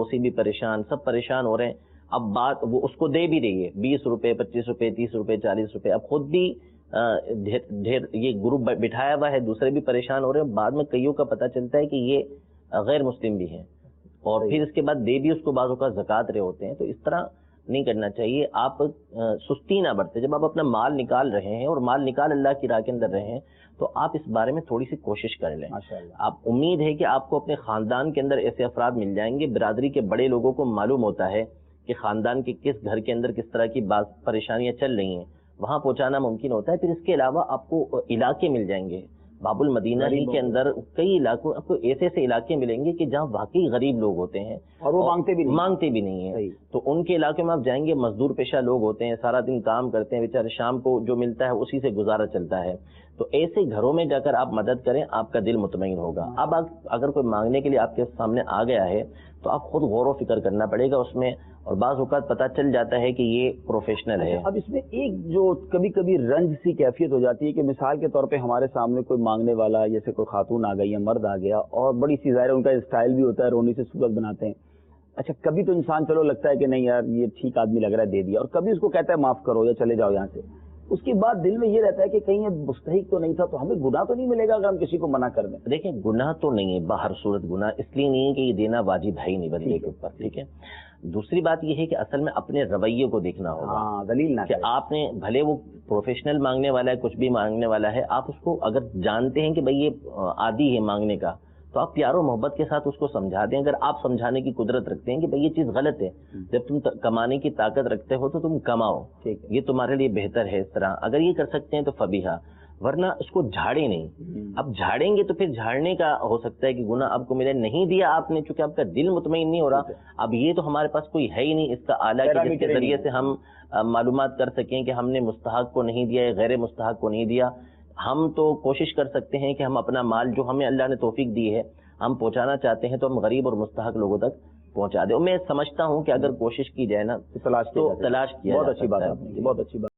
پڑوسی بھی پریشان، سب پریشان ہو رہے ہیں. اب بات وہ اس کو دے بھی رہی ہے 20 روپے 25 روپے 30 روپے 40 روپے، اب خود بھی ڈھیر یہ گروپ بٹھایا ہوا ہے، دوسرے بھی پریشان ہو رہے ہیں. بعد میں کئیوں کا پتہ چلتا ہے کہ یہ غیر مسلم بھی ہیں، اور پھر اس کے بعد دے بھی اس کو بعض اوقات زکوٰۃ رہے ہوتے ہیں. تو اس طرح نہیں کرنا چاہیے. آپ سستی نہ برتے. جب آپ اپنا مال نکال رہے ہیں اور مال نکال اللہ کی راہ کے اندر رہے ہیں تو آپ اس بارے میں تھوڑی سی کوشش کر لیں. آپ امید ہے کہ آپ کو اپنے خاندان کے اندر ایسے افراد مل جائیں گے، برادری کے بڑے لوگوں کو معلوم ہوتا ہے کہ خاندان کے کس گھر کے اندر کس طرح کی پریشانیاں چل رہی ہیں، وہاں پہنچانا ممکن ہوتا ہے. پھر اس کے علاوہ آپ کو علاقے مل جائیں گے. باب المدینہ ہی کے اندر کئی علاقوں آپ کو ایسے ایسے علاقے ملیں گے کہ جہاں واقعی غریب لوگ ہوتے ہیں اور وہ مانگتے بھی نہیں ہیں. تو ان کے علاقے میں آپ جائیں گے، مزدور پیشہ لوگ ہوتے ہیں، سارا دن کام کرتے ہیں بیچارے، شام کو جو ملتا ہے اسی سے گزارا چلتا ہے. تو ایسے گھروں میں جا کر آپ مدد کریں، آپ کا دل مطمئن ہوگا. اب اگر کوئی مانگنے کے لیے آپ کے سامنے آ گیا ہے تو آپ خود غور و فکر کرنا پڑے گا اس میں، اور بعض اوقات پتہ چل جاتا ہے کہ یہ پروفیشنل ہے. اب اس میں ایک جو کبھی کبھی رنج سی کیفیت ہو جاتی ہے کہ مثال کے طور پہ ہمارے سامنے کوئی مانگنے والا، جیسے کوئی خاتون آ گئی یا مرد آ گیا، اور بڑی سی ظاہر ان کا اسٹائل بھی ہوتا ہے، رونی سے صورت بناتے ہیں. اچھا کبھی تو انسان چلو لگتا ہے کہ نہیں یار یہ ٹھیک آدمی لگ رہا ہے، دے دیا، اور کبھی اس کو کہتا ہے معاف کرو یا چلے جاؤ یہاں سے. اس کے بعد دل میں یہ رہتا ہے کہ کہیں یہ مستحق تو نہیں تھا، تو ہمیں گناہ تو نہیں ملے گا اگر ہم کسی کو منع کر دیں؟ دیکھیں گناہ تو نہیں ہے، باہر صورت گناہ اس لیے نہیں ہے کہ یہ دینا واجب ہے ہی نہیں بندے کے اوپر. ٹھیک ہے. دوسری بات یہ ہے کہ اصل میں اپنے رویے کو دیکھنا ہوگا دلیل نہ کہ آپ نے بھلے وہ پروفیشنل مانگنے والا ہے، کچھ بھی مانگنے والا ہے، آپ اس کو اگر جانتے ہیں کہ بھئی یہ عادی ہے مانگنے کا، تو آپ پیار و محبت کے ساتھ اس کو سمجھا دیں. اگر آپ سمجھانے کی قدرت رکھتے ہیں کہ بھئی یہ چیز غلط ہے، جب تم کمانے کی طاقت رکھتے ہو تو تم کماؤ، یہ تمہارے لیے بہتر ہے. اس طرح اگر یہ کر سکتے ہیں تو فبیہا، ورنہ اس کو جھاڑے نہیں. اب جھاڑیں گے تو پھر جھاڑنے کا ہو سکتا ہے کہ گناہ آپ کو ملے. نہیں دیا آپ نے چونکہ آپ کا دل مطمئن نہیں ہو رہا. اب یہ تو ہمارے پاس کوئی ہے ہی نہیں اس کا آلہ کہ جس کے ذریعے سے ہم معلومات کر سکیں کہ ہم نے مستحق کو نہیں دیا یا غیر مستحق کو نہیں دیا. ہم تو کوشش کر سکتے ہیں کہ ہم اپنا مال جو ہمیں اللہ نے توفیق دی ہے ہم پہنچانا چاہتے ہیں تو ہم غریب اور مستحق لوگوں تک پہنچا دیں. اور میں سمجھتا ہوں کہ اگر کوشش کی جائے نا تو تلاش کیا. بہت اچھی بات.